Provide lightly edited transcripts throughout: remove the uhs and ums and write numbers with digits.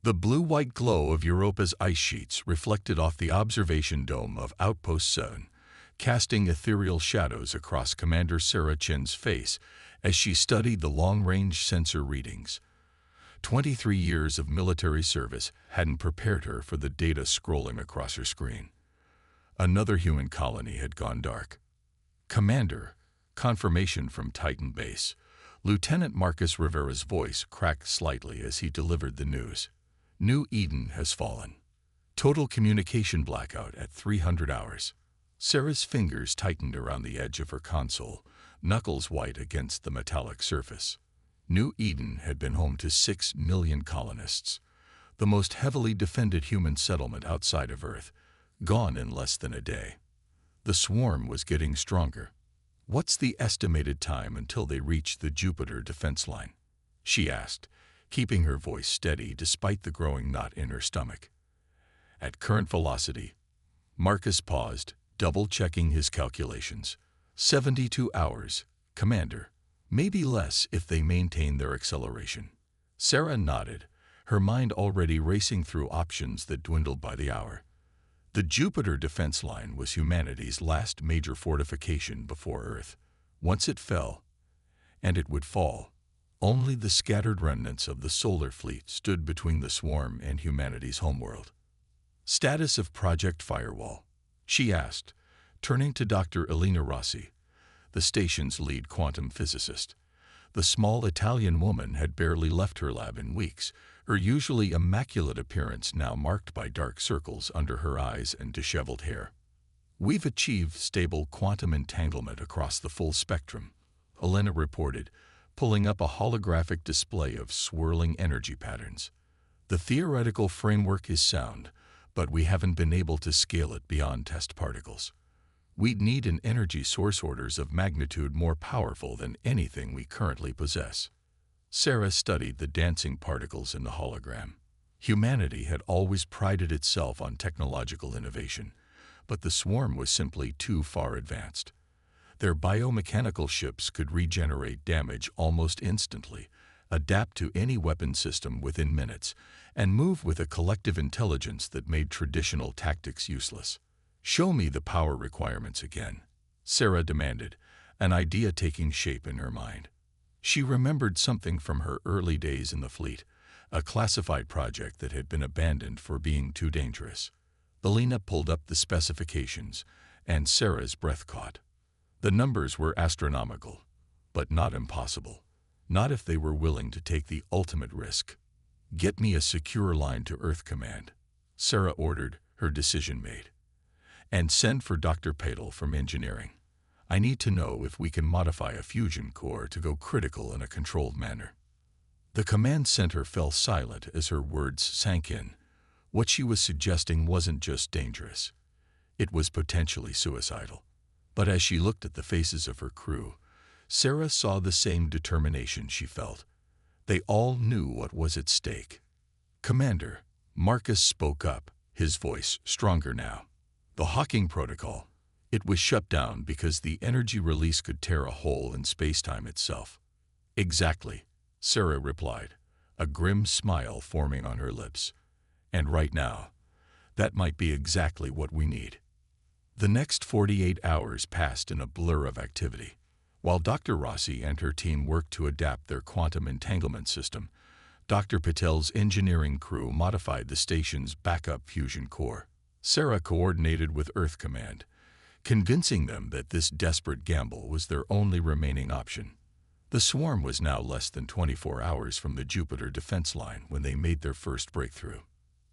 The blue-white glow of Europa's ice sheets reflected off the observation dome of Outpost 7, casting ethereal shadows across Commander Sarah Chen's face as she studied the long-range sensor readings. 23 years of military service hadn't prepared her for the data scrolling across her screen. Another human colony had gone dark. "Commander," confirmation from Titan Base. Lieutenant Marcus Rivera's voice cracked slightly as he delivered the news. "New Eden has fallen. Total communication blackout at 300 hours. Sarah's fingers tightened around the edge of her console, knuckles white against the metallic surface. New Eden had been home to 6 million colonists, the most heavily defended human settlement outside of Earth, gone in less than a day. The swarm was getting stronger. "What's the estimated time until they reach the Jupiter defense line?" she asked, keeping her voice steady despite the growing knot in her stomach. "At current velocity," Marcus paused, double-checking his calculations. 72 hours, Commander. Maybe less if they maintain their acceleration." Sarah nodded, her mind already racing through options that dwindled by the hour. The Jupiter defense line was humanity's last major fortification before Earth. Once it fell, and it would fall, only the scattered remnants of the solar fleet stood between the swarm and humanity's homeworld. "Status of Project Firewall?" she asked, turning to Dr. Elena Rossi, the station's lead quantum physicist. The small Italian woman had barely left her lab in weeks, her usually immaculate appearance now marked by dark circles under her eyes and disheveled hair. "We've achieved stable quantum entanglement across the full spectrum," Elena reported, pulling up a holographic display of swirling energy patterns. "The theoretical framework is sound, but we haven't been able to scale it beyond test particles. We'd need an energy source orders of magnitude more powerful than anything we currently possess." Sarah studied the dancing particles in the hologram. Humanity had always prided itself on technological innovation, but the swarm was simply too far advanced. Their biomechanical ships could regenerate damage almost instantly, adapt to any weapon system within minutes, and move with a collective intelligence that made traditional tactics useless. "Show me the power requirements again," Sarah demanded, an idea taking shape in her mind. She remembered something from her early days in the fleet, a classified project that had been abandoned for being too dangerous. Elena pulled up the specifications, and Sarah's breath caught. The numbers were astronomical, but not impossible. Not if they were willing to take the ultimate risk. "Get me a secure line to Earth Command," Sarah ordered, her decision made. "And send for Dr. Padel from engineering. I need to know if we can modify a fusion core to go critical in a controlled manner." The command center fell silent as her words sank in. What she was suggesting wasn't just dangerous. It was potentially suicidal. But as she looked at the faces of her crew, Sarah saw the same determination she felt. They all knew what was at stake. "Commander," Marcus spoke up, his voice stronger now. "The Hawking Protocol. It was shut down because the energy release could tear a hole in space-time itself." "Exactly," Sarah replied, a grim smile forming on her lips. "And right now, that might be exactly what we need." The next 48 hours passed in a blur of activity. While Dr. Rossi and her team worked to adapt their quantum entanglement system, Dr. Patel's engineering crew modified the station's backup fusion core. Sarah coordinated with Earth Command, convincing them that this desperate gamble was their only remaining option. The swarm was now less than 24 hours from the Jupiter defense line when they made their first breakthrough.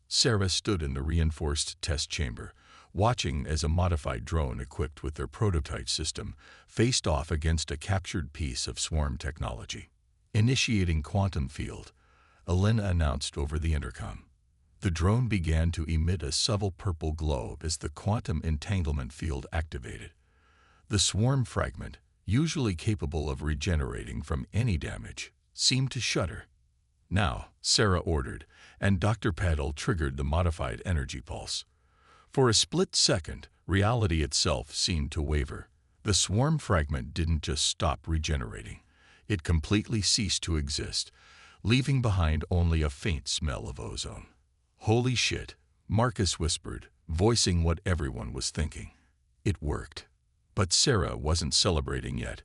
Sarah stood in the reinforced test chamber, watching as a modified drone equipped with their prototype system faced off against a captured piece of swarm technology. "Initiating quantum field," Elena announced over the intercom. The drone began to emit a subtle purple glow as the quantum entanglement field activated. The swarm fragment, usually capable of regenerating from any damage, seemed to shudder. "Now," Sarah ordered, and Dr. Padel triggered the modified energy pulse. For a split second, reality itself seemed to waver. The swarm fragment didn't just stop regenerating. It completely ceased to exist, leaving behind only a faint smell of ozone. "Holy shit," Marcus whispered, voicing what everyone was thinking. It worked. But Sarah wasn't celebrating yet.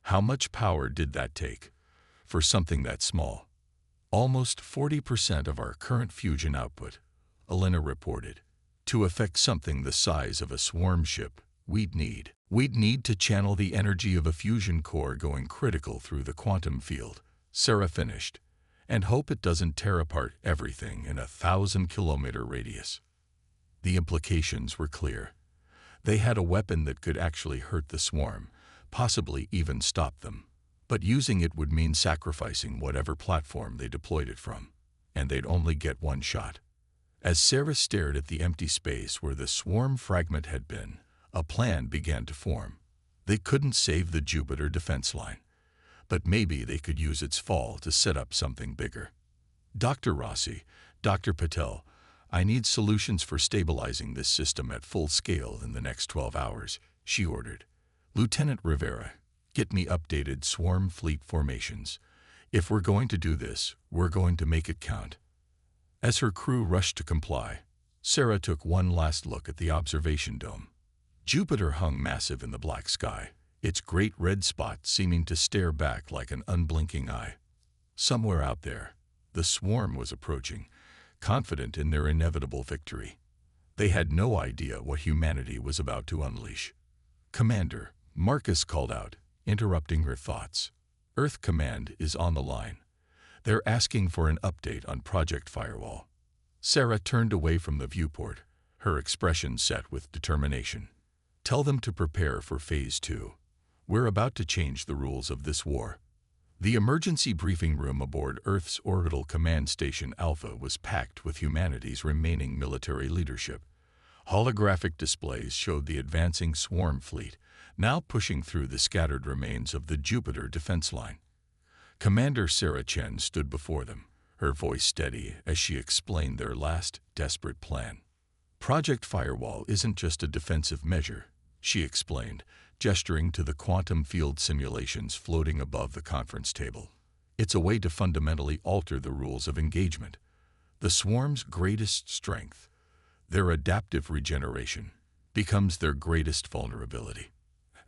How much power did that take? For something that small. "Almost 40% of our current fusion output," Elena reported. "To affect something the size of a swarm ship, we'd need to channel the energy of a fusion core going critical through the quantum field," Sarah finished, "and hope it doesn't tear apart everything in a 1,000-kilometer radius." The implications were clear. They had a weapon that could actually hurt the swarm, possibly even stop them. But using it would mean sacrificing whatever platform they deployed it from, and they'd only get one shot. As Sarah stared at the empty space where the swarm fragment had been, a plan began to form. They couldn't save the Jupiter defense line, but maybe they could use its fall to set up something bigger. "Dr. Rossi, Dr. Patel, I need solutions for stabilizing this system at full scale in the next 12 hours, she ordered. "Lieutenant Rivera, get me updated swarm fleet formations. If we're going to do this, we're going to make it count." As her crew rushed to comply, Sarah took one last look at the observation dome. Jupiter hung massive in the black sky, its great red spot seeming to stare back like an unblinking eye. Somewhere out there, the swarm was approaching, confident in their inevitable victory. They had no idea what humanity was about to unleash. "Commander," Marcus called out, interrupting her thoughts. "Earth Command is on the line. They're asking for an update on Project Firewall." Sarah turned away from the viewport, her expression set with determination. "Tell them to prepare for Phase 2. We're about to change the rules of this war." The emergency briefing room aboard Earth's Orbital Command Station Alpha was packed with humanity's remaining military leadership. Holographic displays showed the advancing swarm fleet, now pushing through the scattered remains of the Jupiter defense line. Commander Sarah Chen stood before them, her voice steady as she explained their last, desperate plan. "Project Firewall isn't just a defensive measure," she explained, gesturing to the quantum field simulations floating above the conference table. "It's a way to fundamentally alter the rules of engagement. The swarm's greatest strength, their adaptive regeneration, becomes their greatest vulnerability."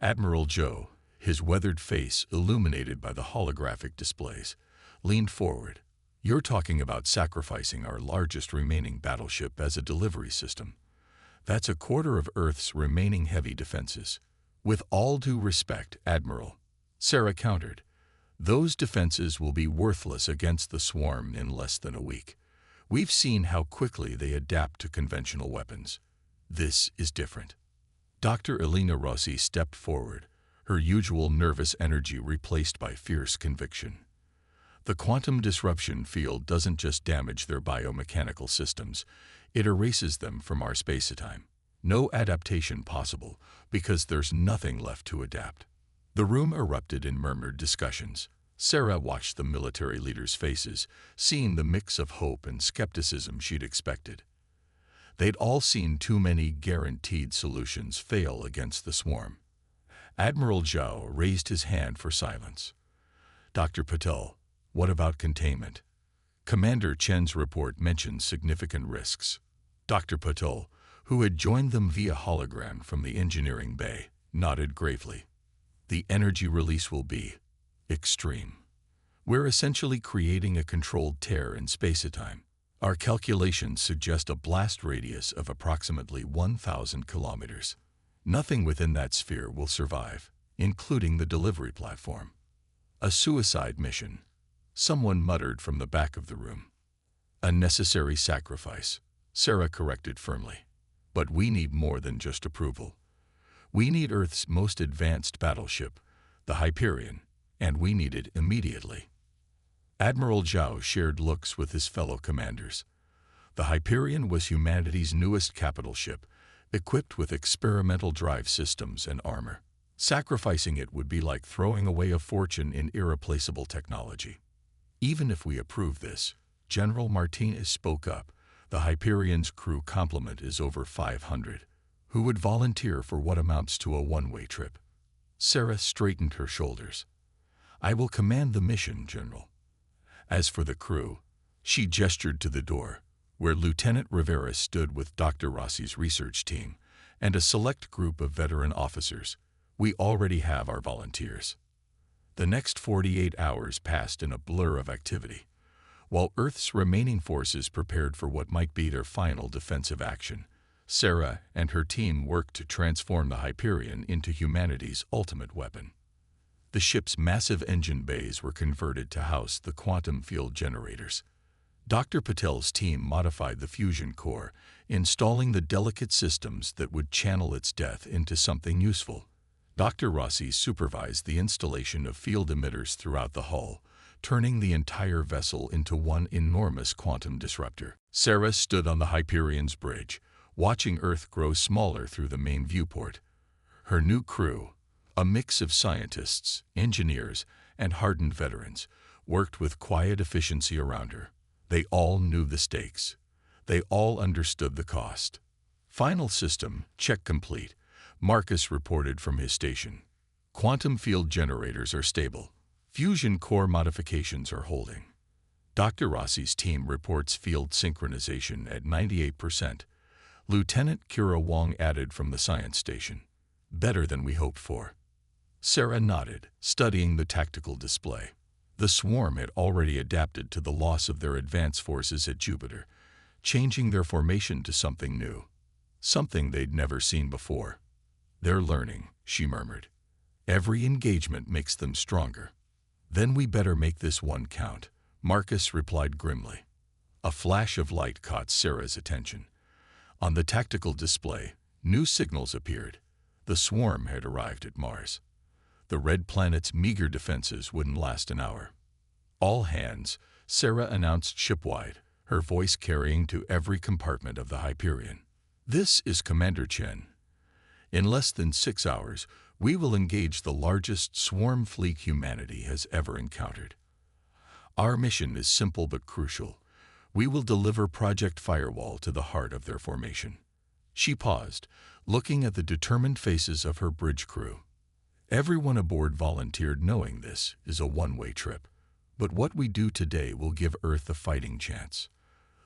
Admiral Joe, his weathered face illuminated by the holographic displays, leaned forward. "You're talking about sacrificing our largest remaining battleship as a delivery system. That's a quarter of Earth's remaining heavy defenses." "With all due respect, Admiral," Sarah countered, "those defenses will be worthless against the swarm in less than a week. We've seen how quickly they adapt to conventional weapons. This is different." Dr. Elena Rossi stepped forward, her usual nervous energy replaced by fierce conviction. "The quantum disruption field doesn't just damage their biomechanical systems, it erases them from our space-time. No adaptation possible, because there's nothing left to adapt." The room erupted in murmured discussions. Sarah watched the military leaders' faces, seeing the mix of hope and skepticism she'd expected. They'd all seen too many guaranteed solutions fail against the swarm. Admiral Zhao raised his hand for silence. "Dr. Patel, what about containment?" Commander Chen's report mentioned significant risks. Dr. Patel, who had joined them via hologram from the engineering bay, nodded gravely. "The energy release will be extreme. We're essentially creating a controlled tear in space-time. Our calculations suggest a blast radius of approximately 1,000 kilometers. Nothing within that sphere will survive, including the delivery platform." "A suicide mission," someone muttered from the back of the room. "A necessary sacrifice," Sarah corrected firmly. "But we need more than just approval. We need Earth's most advanced battleship, the Hyperion, and we need it immediately." Admiral Zhao shared looks with his fellow commanders. The Hyperion was humanity's newest capital ship, equipped with experimental drive systems and armor. Sacrificing it would be like throwing away a fortune in irreplaceable technology. "Even if we approve this," General Martinez spoke up, "the Hyperion's crew complement is over 500. Who would volunteer for what amounts to a one-way trip?" Sarah straightened her shoulders. "I will command the mission, General." As for the crew, she gestured to the door, where Lieutenant Rivera stood with Dr. Rossi's research team and a select group of veteran officers. We already have our volunteers. The next 48 hours passed in a blur of activity, while Earth's remaining forces prepared for what might be their final defensive action. Sarah and her team worked to transform the Hyperion into humanity's ultimate weapon. The ship's massive engine bays were converted to house the quantum field generators. Dr. Patel's team modified the fusion core, installing the delicate systems that would channel its death into something useful. Dr. Rossi supervised the installation of field emitters throughout the hull, turning the entire vessel into one enormous quantum disruptor. Sarah stood on the Hyperion's bridge, watching Earth grow smaller through the main viewport. Her new crew, a mix of scientists, engineers, and hardened veterans, worked with quiet efficiency around her. They all knew the stakes. They all understood the cost. Final system check complete, Marcus reported from his station. Quantum field generators are stable. Fusion core modifications are holding. Dr. Rossi's team reports field synchronization at 98%. Lieutenant Kira Wong added from the science station. Better than we hoped for. Sarah nodded, studying the tactical display. The swarm had already adapted to the loss of their advance forces at Jupiter, changing their formation to something new. Something they'd never seen before. They're learning, she murmured. Every engagement makes them stronger. Then we better make this one count, Marcus replied grimly. A flash of light caught Sarah's attention. On the tactical display, new signals appeared. The swarm had arrived at Mars. The red planet's meager defenses wouldn't last an hour. All hands, Sarah announced shipwide, her voice carrying to every compartment of the Hyperion. This is Commander Chen. In less than 6 hours, we will engage the largest swarm fleet humanity has ever encountered. Our mission is simple but crucial. We will deliver Project Firewall to the heart of their formation. She paused, looking at the determined faces of her bridge crew. Everyone aboard volunteered, knowing this is a one-way trip. But what we do today will give Earth a fighting chance.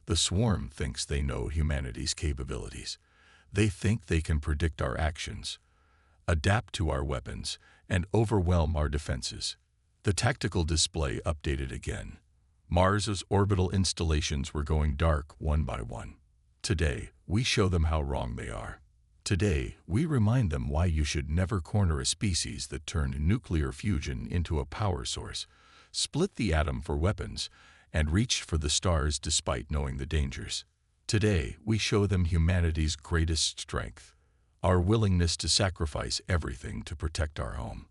The swarm thinks they know humanity's capabilities. They think they can predict our actions, adapt to our weapons, and overwhelm our defenses. The tactical display updated again. Mars's orbital installations were going dark one by one. Today, we show them how wrong they are. Today, we remind them why you should never corner a species that turned nuclear fusion into a power source, split the atom for weapons, and reached for the stars despite knowing the dangers. Today, we show them humanity's greatest strength, our willingness to sacrifice everything to protect our home.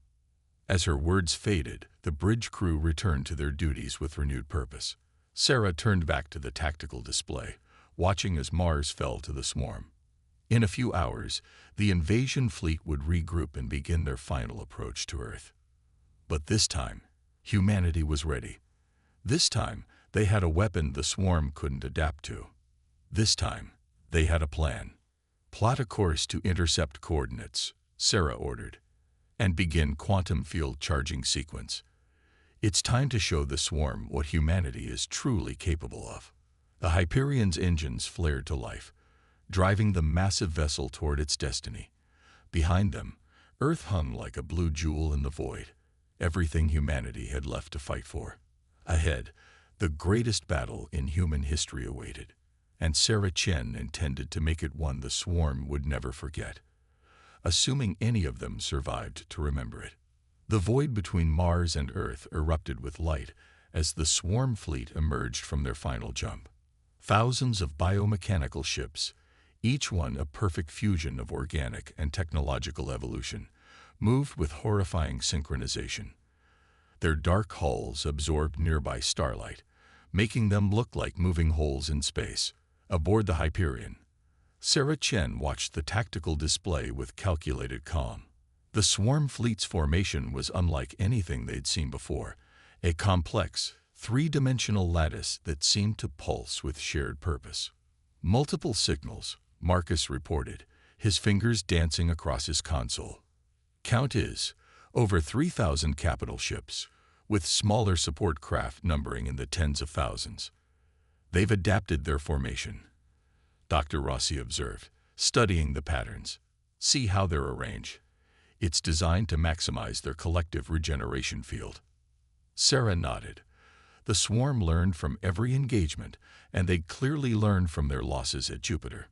As her words faded, the bridge crew returned to their duties with renewed purpose. Sarah turned back to the tactical display, watching as Mars fell to the swarm. In a few hours, the invasion fleet would regroup and begin their final approach to Earth. But this time, humanity was ready. This time, they had a weapon the swarm couldn't adapt to. This time, they had a plan. Plot a course to intercept coordinates, Sarah ordered, and begin quantum field charging sequence. It's time to show the swarm what humanity is truly capable of. The Hyperion's engines flared to life, driving the massive vessel toward its destiny. Behind them, Earth hung like a blue jewel in the void, everything humanity had left to fight for. Ahead, the greatest battle in human history awaited, and Sarah Chen intended to make it one the swarm would never forget, assuming any of them survived to remember it. The void between Mars and Earth erupted with light as the swarm fleet emerged from their final jump. Thousands of biomechanical ships, each one a perfect fusion of organic and technological evolution, moved with horrifying synchronization. Their dark hulls absorbed nearby starlight, making them look like moving holes in space. Aboard the Hyperion, Sarah Chen watched the tactical display with calculated calm. The swarm fleet's formation was unlike anything they'd seen before, a complex, three-dimensional lattice that seemed to pulse with shared purpose. Multiple signals, Marcus reported, his fingers dancing across his console. Count is, over 3,000 capital ships, with smaller support craft numbering in the tens of thousands. They've adapted their formation, Dr. Rossi observed, studying the patterns. See how they're arranged. It's designed to maximize their collective regeneration field. Sarah nodded. The swarm learned from every engagement, and they'd clearly learned from their losses at Jupiter.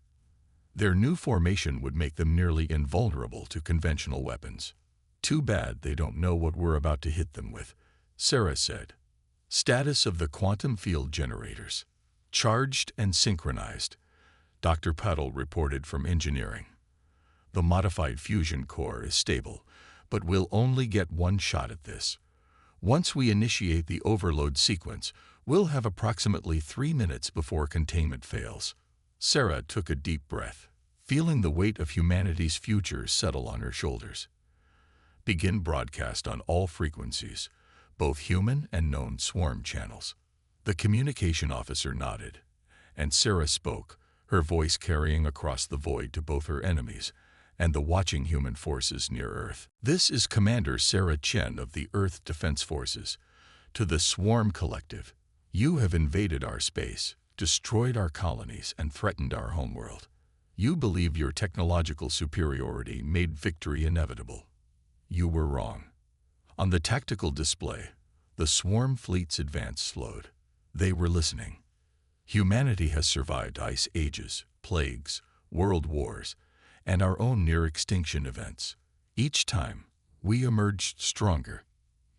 Their new formation would make them nearly invulnerable to conventional weapons. Too bad they don't know what we're about to hit them with, Sarah said. Status of the quantum field generators. Charged and synchronized, Dr. Puddle reported from engineering. The modified fusion core is stable, but we'll only get one shot at this. Once we initiate the overload sequence, we'll have approximately 3 minutes before containment fails. Sarah took a deep breath, feeling the weight of humanity's future settle on her shoulders. Begin broadcast on all frequencies, both human and known swarm channels. The communication officer nodded, and Sarah spoke, her voice carrying across the void to both her enemies and the watching human forces near Earth. This is Commander Sarah Chen of the Earth Defense Forces. To the Swarm Collective, you have invaded our space, destroyed our colonies, and threatened our homeworld. You believe your technological superiority made victory inevitable. You were wrong. On the tactical display, the swarm fleet's advance slowed. They were listening. Humanity has survived ice ages, plagues, world wars, and our own near-extinction events. Each time, we emerged stronger.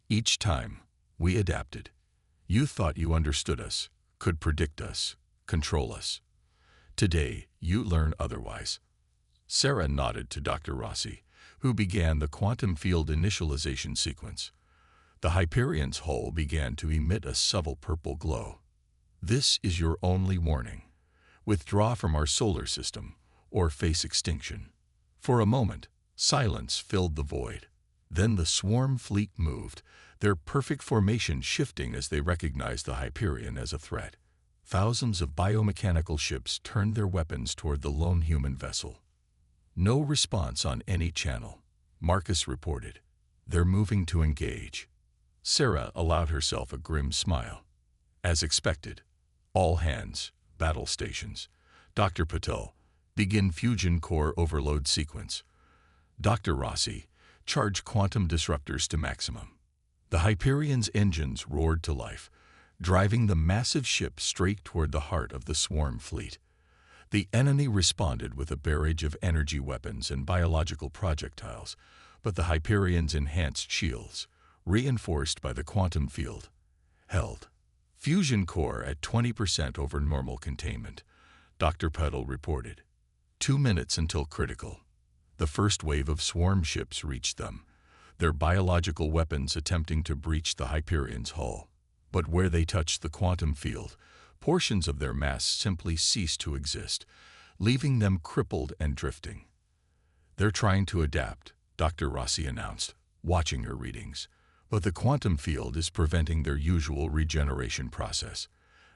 Each time, we adapted. You thought you understood us, could predict us, control us. Today, you learn otherwise. Sarah nodded to Dr. Rossi, who began the quantum field initialization sequence. The Hyperion's hull began to emit a subtle purple glow. This is your only warning. Withdraw from our solar system, or face extinction. For a moment, silence filled the void. Then the swarm fleet moved, their perfect formation shifting as they recognized the Hyperion as a threat. Thousands of biomechanical ships turned their weapons toward the lone human vessel. No response on any channel, Marcus reported. They're moving to engage. Sarah allowed herself a grim smile. As expected, all hands, battle stations. Dr. Patel, begin fusion core overload sequence. Dr. Rossi, charge quantum disruptors to maximum. The Hyperion's engines roared to life, driving the massive ship straight toward the heart of the swarm fleet. The enemy responded with a barrage of energy weapons and biological projectiles, but the Hyperion's enhanced shields, reinforced by the quantum field, held. Fusion core at 20% over normal containment, Dr. Puddle reported. 2 minutes until critical. The first wave of swarm ships reached them, their biological weapons attempting to breach the Hyperion's hull. But where they touched the quantum field, portions of their mass simply ceased to exist, leaving them crippled and drifting. They're trying to adapt, Dr. Rossi announced, watching her readings. But the quantum field is preventing their usual regeneration process.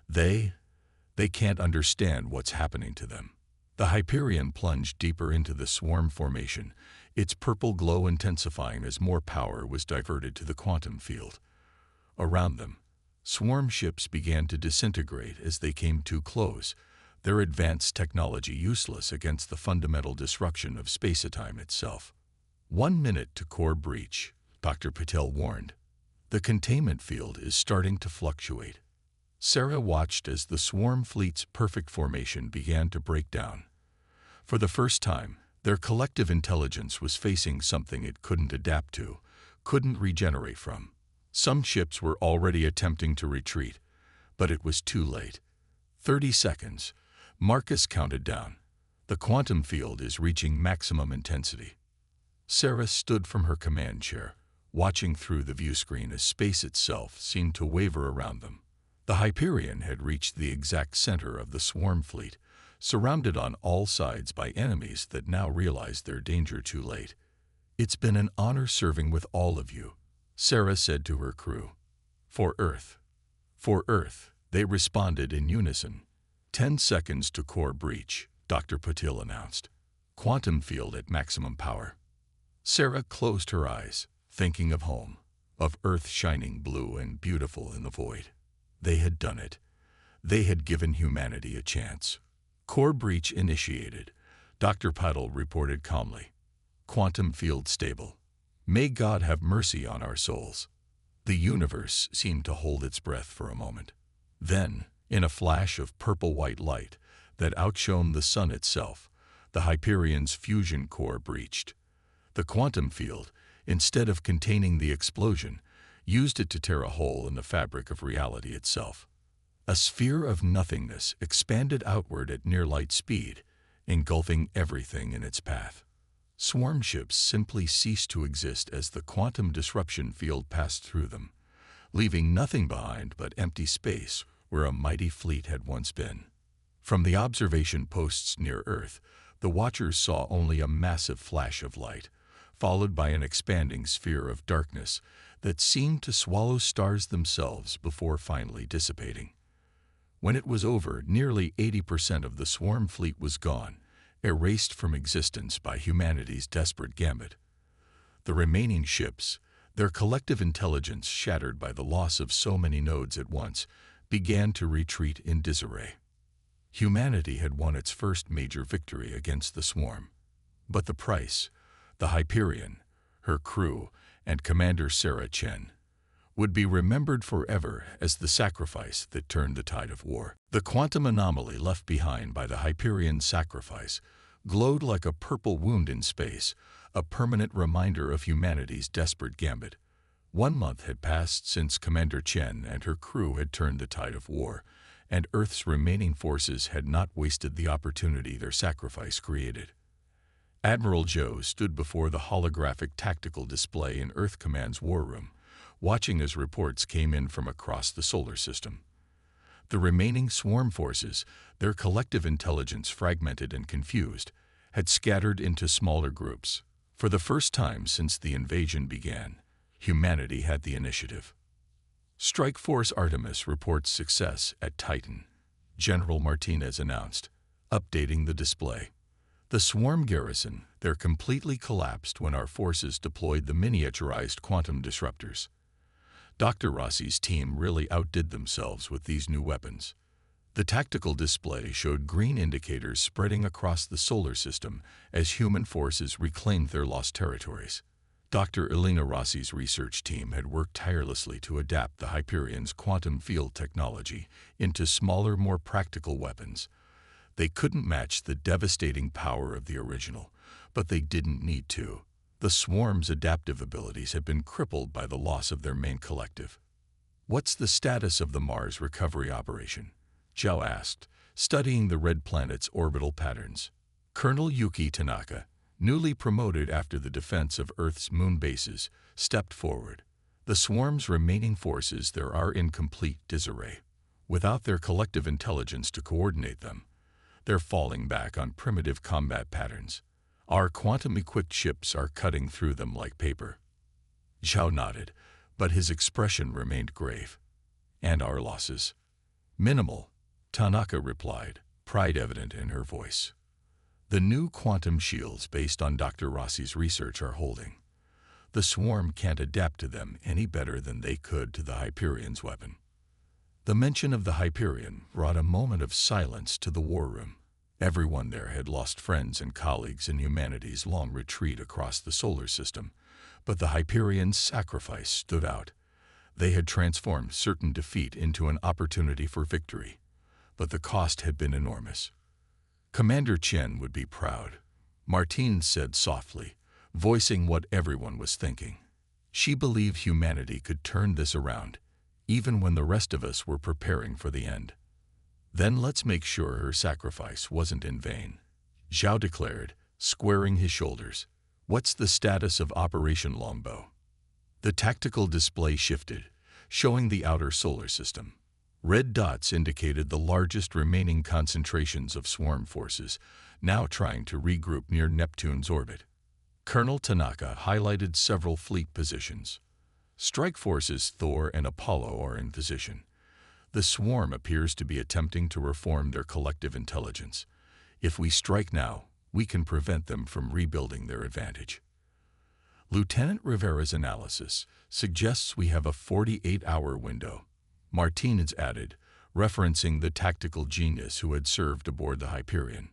They can't understand what's happening to them. The Hyperion plunged deeper into the swarm formation, its purple glow intensifying as more power was diverted to the quantum field. Around them, swarm ships began to disintegrate as they came too close, their advanced technology useless against the fundamental disruption of space-time itself. 1 minute to core breach, Dr. Patel warned. The containment field is starting to fluctuate. Sarah watched as the swarm fleet's perfect formation began to break down. For the first time, their collective intelligence was facing something it couldn't adapt to, couldn't regenerate from. Some ships were already attempting to retreat, but it was too late. 30 seconds. Marcus counted down. The quantum field is reaching maximum intensity. Sarah stood from her command chair, watching through the viewscreen as space itself seemed to waver around them. The Hyperion had reached the exact center of the swarm fleet, surrounded on all sides by enemies that now realized their danger too late. It's been an honor serving with all of you, Sarah said to her crew. For Earth. For Earth, they responded in unison. 10 seconds to core breach, Dr. Patil announced. Quantum field at maximum power. Sarah closed her eyes, thinking of home, of Earth shining blue and beautiful in the void. They had done it. They had given humanity a chance. Core breach initiated, Dr. Puddle reported calmly. Quantum field stable. May God have mercy on our souls. The universe seemed to hold its breath for a moment. Then, in a flash of purple-white light that outshone the sun itself, the Hyperion's fusion core breached. The quantum field, instead of containing the explosion, used it to tear a hole in the fabric of reality itself. A sphere of nothingness expanded outward at near-light speed, engulfing everything in its path. Swarm ships simply ceased to exist as the quantum disruption field passed through them, leaving nothing behind but empty space where a mighty fleet had once been. From the observation posts near Earth, the watchers saw only a massive flash of light, followed by an expanding sphere of darkness that seemed to swallow stars themselves before finally dissipating. When it was over, nearly 80% of the swarm fleet was gone, erased from existence by humanity's desperate gambit. The remaining ships, their collective intelligence shattered by the loss of so many nodes at once, began to retreat in disarray. Humanity had won its first major victory against the swarm. But the price, the Hyperion, her crew, and Commander Sarah Chen, would be remembered forever as the sacrifice that turned the tide of war. The quantum anomaly left behind by the Hyperion's sacrifice glowed like a purple wound in space, a permanent reminder of humanity's desperate gambit. 1 month had passed since Commander Chen and her crew had turned the tide of war, and Earth's remaining forces had not wasted the opportunity their sacrifice created. Admiral Zhou stood before the holographic tactical display in Earth Command's war room, watching as reports came in from across the solar system. The remaining swarm forces, their collective intelligence fragmented and confused, had scattered into smaller groups. For the first time since the invasion began, humanity had the initiative. Strike Force Artemis reports success at Titan, General Martinez announced, updating the display. The swarm garrison, they're completely collapsed when our forces deployed the miniaturized quantum disruptors. Dr. Rossi's team really outdid themselves with these new weapons. The tactical display showed green indicators spreading across the solar system as human forces reclaimed their lost territories. Dr. Elena Rossi's research team had worked tirelessly to adapt the Hyperion's quantum field technology into smaller, more practical weapons. They couldn't match the devastating power of the original, but they didn't need to. The swarm's adaptive abilities had been crippled by the loss of their main collective. "What's the status of the Mars recovery operation?" Zhao asked, studying the red planet's orbital patterns. Colonel Yuki Tanaka, newly promoted after the defense of Earth's moon bases, stepped forward. The swarm's remaining forces there are in complete disarray. Without their collective intelligence to coordinate them, they're falling back on primitive combat patterns. Our quantum-equipped ships are cutting through them like paper. Zhao nodded, but his expression remained grave. "And our losses?" "Minimal," Tanaka replied, pride evident in her voice. "The new quantum shields based on Dr. Rossi's research are holding. The swarm can't adapt to them any better than they could to the Hyperion's weapon." The mention of the Hyperion brought a moment of silence to the war room. Everyone there had lost friends and colleagues in humanity's long retreat across the solar system, but the Hyperion's sacrifice stood out. They had transformed certain defeat into an opportunity for victory, but the cost had been enormous. Commander Chen would be proud, Martine said softly, voicing what everyone was thinking. She believed humanity could turn this around, even when the rest of us were preparing for the end. "Then let's make sure her sacrifice wasn't in vain," Zhao declared, squaring his shoulders. "What's the status of Operation Longbow?" The tactical display shifted, showing the outer solar system. Red dots indicated the largest remaining concentrations of swarm forces, now trying to regroup near Neptune's orbit. Colonel Tanaka highlighted several fleet positions. Strike forces Thor and Apollo are in position. The swarm appears to be attempting to reform their collective intelligence. If we strike now, we can prevent them from rebuilding their advantage. Lieutenant Rivera's analysis suggests we have a 48-hour window, Martinez added, referencing the tactical genius who had served aboard the Hyperion.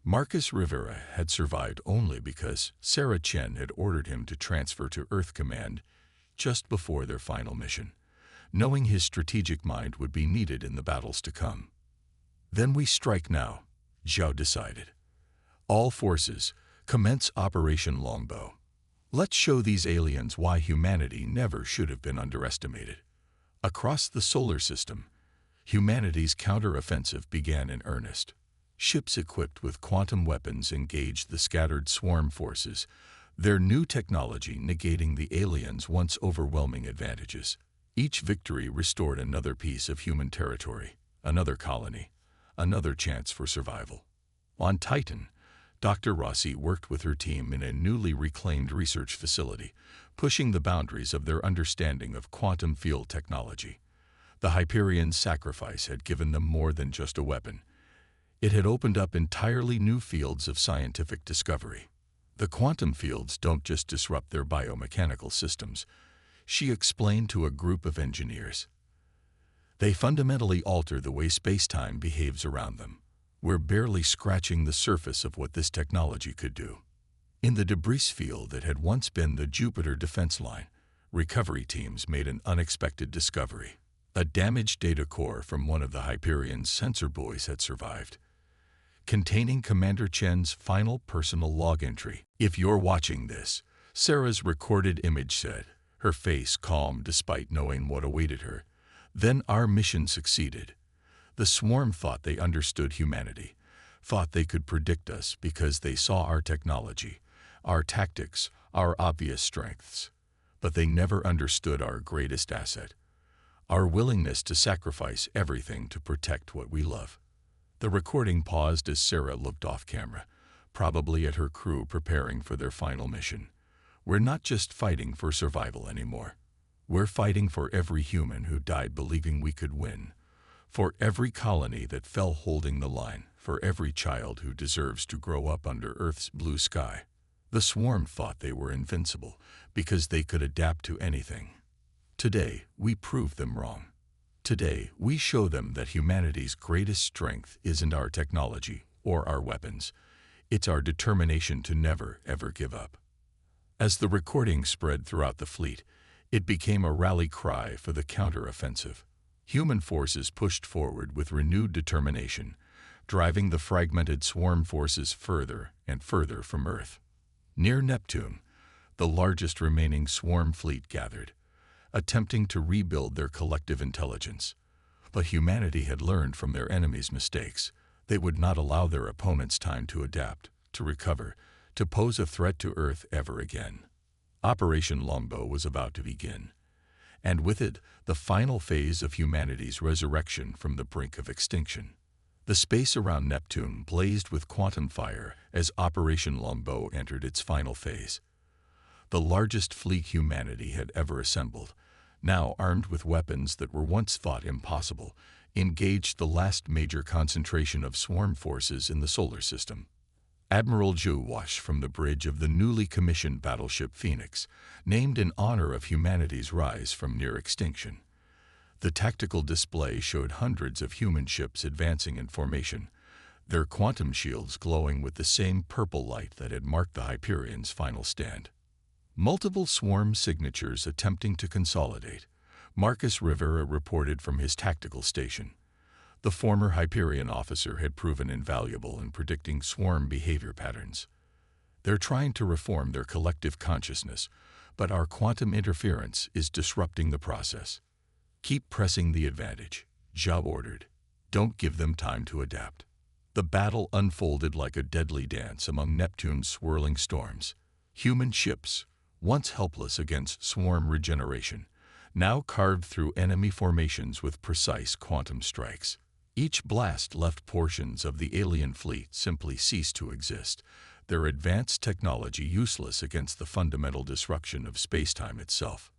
Marcus Rivera had survived only because Sarah Chen had ordered him to transfer to Earth Command just before their final mission, knowing his strategic mind would be needed in the battles to come. Then we strike now, Zhao decided. All forces, commence Operation Longbow. Let's show these aliens why humanity never should have been underestimated. Across the solar system, humanity's counter-offensive began in earnest. Ships equipped with quantum weapons engaged the scattered swarm forces, their new technology negating the aliens' once overwhelming advantages. Each victory restored another piece of human territory, another colony, another chance for survival. On Titan, Dr. Rossi worked with her team in a newly reclaimed research facility, pushing the boundaries of their understanding of quantum field technology. The Hyperion's sacrifice had given them more than just a weapon. It had opened up entirely new fields of scientific discovery. The quantum fields don't just disrupt their biomechanical systems, she explained to a group of engineers. They fundamentally alter the way space-time behaves around them. We're barely scratching the surface of what this technology could do. In the debris field that had once been the Jupiter defense line, recovery teams made an unexpected discovery. A damaged data core from one of the Hyperion's sensor buoys had survived, containing Commander Chen's final personal log entry. If you're watching this, Sarah's recorded image said, her face calm despite knowing what awaited her. Then our mission succeeded. The swarm thought they understood humanity, thought they could predict us because they saw our technology, our tactics, our obvious strengths. But they never understood our greatest asset, our willingness to sacrifice everything to protect what we love. The recording paused as Sarah looked off camera, probably at her crew preparing for their final mission. We're not just fighting for survival anymore. We're fighting for every human who died believing we could win, for every colony that fell holding the line, for every child who deserves to grow up under Earth's blue sky. The swarm thought they were invincible because they could adapt to anything. Today, we prove them wrong. Today, we show them that humanity's greatest strength isn't our technology or our weapons. It's our determination to never, ever give up. As the recording spread throughout the fleet, it became a rally cry for the counter-offensive. Human forces pushed forward with renewed determination, driving the fragmented swarm forces further and further from Earth. Near Neptune, the largest remaining swarm fleet gathered, attempting to rebuild their collective intelligence. But humanity had learned from their enemies' mistakes. They would not allow their opponents time to adapt, to recover, to pose a threat to Earth ever again. Operation Longbow was about to begin, and with it, the final phase of humanity's resurrection from the brink of extinction. The space around Neptune blazed with quantum fire as Operation Longbow entered its final phase. The largest fleet humanity had ever assembled, now armed with weapons that were once thought impossible, engaged the last major concentration of swarm forces in the solar system. Admiral Zhu watched from the bridge of the newly commissioned battleship Phoenix, named in honor of humanity's rise from near extinction. The tactical display showed hundreds of human ships advancing in formation, their quantum shields glowing with the same purple light that had marked the Hyperion's final stand. Multiple swarm signatures attempting to consolidate, Marcus Rivera reported from his tactical station. The former Hyperion officer had proven invaluable in predicting swarm behavior patterns. They're trying to reform their collective consciousness, but our quantum interference is disrupting the process. Keep pressing the advantage, Zhao ordered. Don't give them time to adapt. The battle unfolded like a deadly dance among Neptune's swirling storms. Human ships, once helpless against swarm regeneration, now carved through enemy formations with precise quantum strikes. Each blast left portions of the alien fleet simply cease to exist, their advanced technology useless against the fundamental destruction of space-time itself.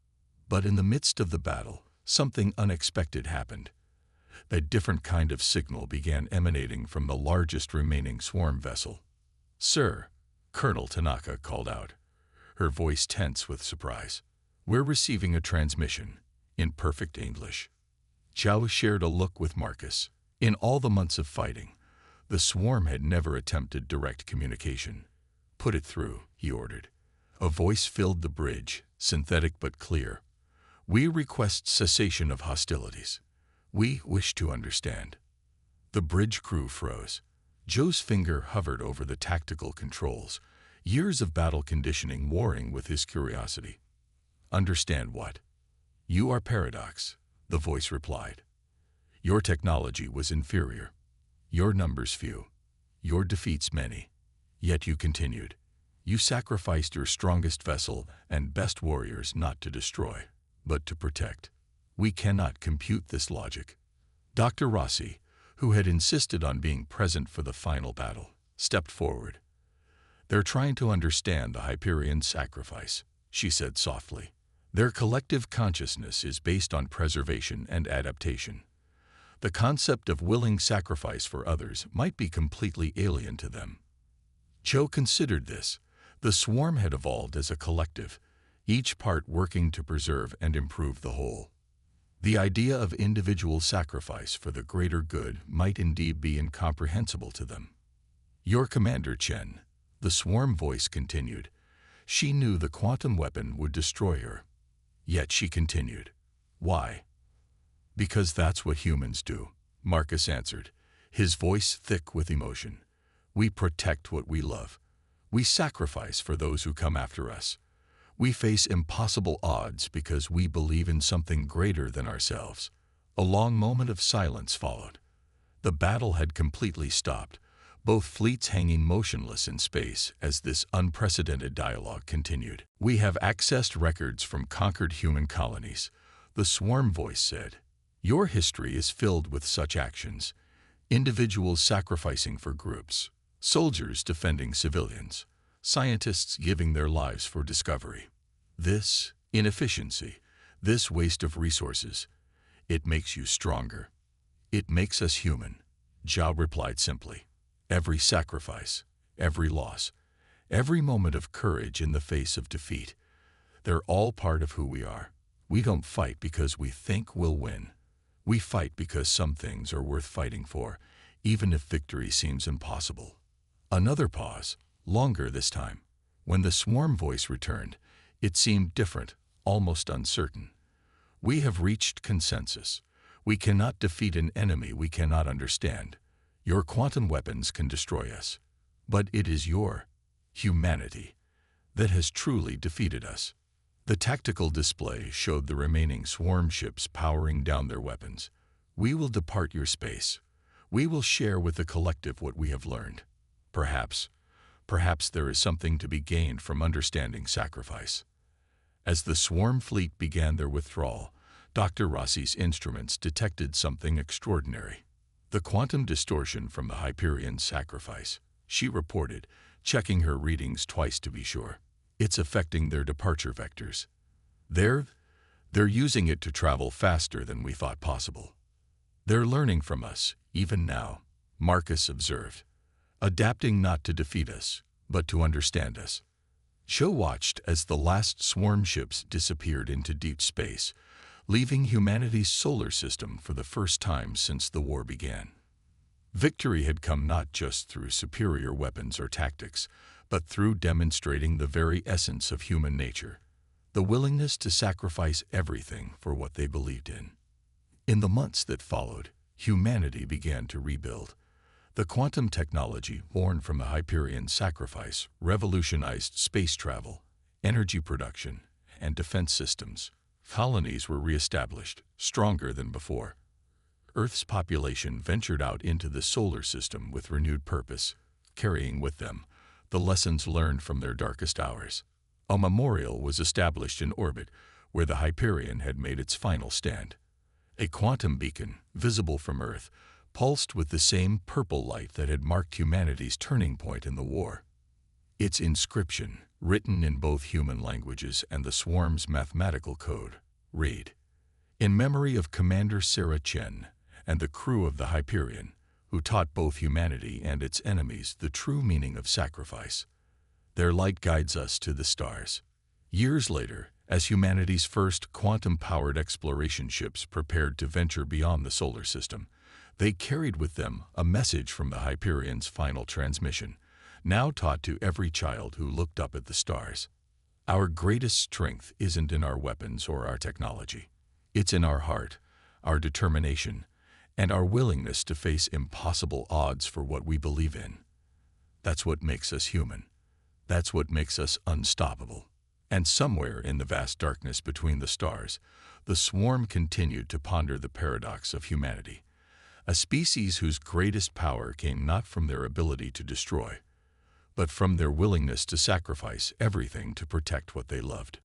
But in the midst of the battle, something unexpected happened. A different kind of signal began emanating from the largest remaining swarm vessel. "Sir," Colonel Tanaka called out, her voice tense with surprise. "We're receiving a transmission in perfect English." Zhao shared a look with Marcus. In all the months of fighting, the swarm had never attempted direct communication. "Put it through," he ordered. A voice filled the bridge, synthetic but clear. "We request cessation of hostilities. We wish to understand." The bridge crew froze. Joe's finger hovered over the tactical controls, years of battle conditioning warring with his curiosity. "Understand what?" "You are Paradox," the voice replied. "Your technology was inferior. Your numbers few. Your defeats many. Yet you continued. You sacrificed your strongest vessel and best warriors not to destroy, but to protect. We cannot compute this logic." Dr. Rossi, who had insisted on being present for the final battle, stepped forward. "They're trying to understand the Hyperion sacrifice," she said softly. "Their collective consciousness is based on preservation and adaptation. The concept of willing sacrifice for others might be completely alien to them." Joe considered this. The swarm had evolved as a collective, each part working to preserve and improve the whole. The idea of individual sacrifice for the greater good might indeed be incomprehensible to them. "Your commander, Chen," the swarm voice continued. "She knew the quantum weapon would destroy her. Yet she continued. Why?" "Because that's what humans do," Marcus answered, his voice thick with emotion. "We protect what we love. We sacrifice for those who come after us. We face impossible odds because we believe in something greater than ourselves." A long moment of silence followed. The battle had completely stopped, both fleets hanging motionless in space as this unprecedented dialogue continued. "We have accessed records from conquered human colonies," the swarm voice said. "Your history is filled with such actions, individuals sacrificing for groups, soldiers defending civilians, scientists giving their lives for discovery. This inefficiency, this waste of resources, it makes you stronger. It makes us human," Zhao replied simply. "Every sacrifice, every loss, every moment of courage in the face of defeat, they're all part of who we are. We don't fight because we think we'll win. We fight because some things are worth fighting for, even if victory seems impossible." Another pause, longer this time. When the swarm voice returned, it seemed different, almost uncertain. "We have reached consensus. We cannot defeat an enemy we cannot understand. Your quantum weapons can destroy us. But it is your humanity that has truly defeated us." The tactical display showed the remaining swarm ships powering down their weapons. "We will depart your space. We will share with the collective what we have learned. Perhaps there is something to be gained from understanding sacrifice." As the swarm fleet began their withdrawal, Dr. Rossi's instruments detected something extraordinary. "The quantum distortion from the Hyperion sacrifice," she reported, checking her readings twice to be sure. "It's affecting their departure vectors. They're using it to travel faster than we thought possible. They're learning from us, even now," Marcus observed. "Adapting not to defeat us, but to understand us." Zhou watched as the last swarm ships disappeared into deep space, leaving humanity's solar system for the first time since the war began. Victory had come not just through superior weapons or tactics, but through demonstrating the very essence of human nature, the willingness to sacrifice everything for what they believed in. In the months that followed, humanity began to rebuild. The quantum technology born from the Hyperion sacrifice revolutionized space travel, energy production, and defense systems. Colonies were reestablished, stronger than before. Earth's population ventured out into the solar system with renewed purpose, carrying with them the lessons learned from their darkest hours. A memorial was established in orbit where the Hyperion had made its final stand. A quantum beacon, visible from Earth, pulsed with the same purple light that had marked humanity's turning point in the war. Its inscription, written in both human languages and the swarm's mathematical code, read, "In memory of Commander Sarah Chen and the crew of the Hyperion, who taught both humanity and its enemies the true meaning of sacrifice. Their light guides us to the stars. Years later, as humanity's first quantum-powered exploration ships prepared to venture beyond the solar system, they carried with them a message from the Hyperion's final transmission, now taught to every child who looked up at the stars. Our greatest strength isn't in our weapons or our technology. It's in our heart, our determination, and our willingness to face impossible odds for what we believe in. That's what makes us human. That's what makes us unstoppable. And somewhere in the vast darkness between the stars, the swarm continued to ponder the paradox of humanity, a species whose greatest power came not from their ability to destroy, but from their willingness to sacrifice everything to protect what they loved.